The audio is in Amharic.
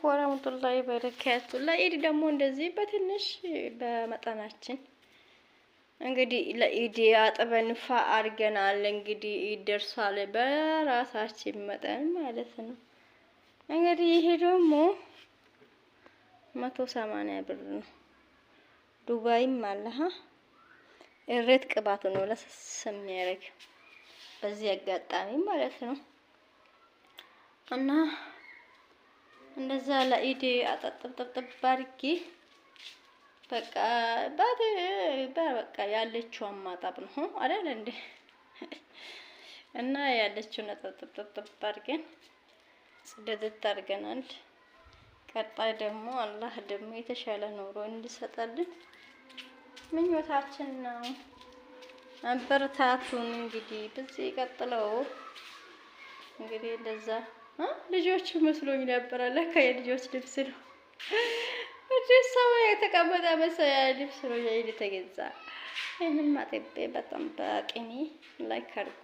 ወራህመቱላሂ በረካቱ ለኢድ ደግሞ እንደዚህ በትንሽ በመጠናችን እንግዲህ ለኢድ አጥበን ፋ አድርገናል። እንግዲህ ይደርሳል በራሳችን መጠን ማለት ነው። እንግዲህ ይሄ ደግሞ 180 ብር ነው። ዱባይም አለሃ እሬት ቅባት ነው ለስስ የሚያደርግ በዚህ አጋጣሚ ማለት ነው። እና እንደዛ ለኢድ አጠጥጥጥጥ ባርኪ በቃ በቃ ያለችው ማጣብ ነው አይደል እንዴ? እና ያለችው አጠጥጥጥጥ ባርገን ጽደት አድርገናል። ቀጣይ ደግሞ አላህ ደግሞ የተሻለ ኑሮ እንዲሰጠልን ምኞታችን ነው። አበረታቱን እንግዲህ በዚህ ቀጥለው እንግዲህ እንደዛ ልጆች መስሎኝ ነበር ለካ የልጆች ልብስ ነው። እዚህ ሰው የተቀመጠ መሰያ ልብስ ነው የተገዛ። ይሄንን ማጥቤ በጣም በቂኒ ላይክ አድርጉ።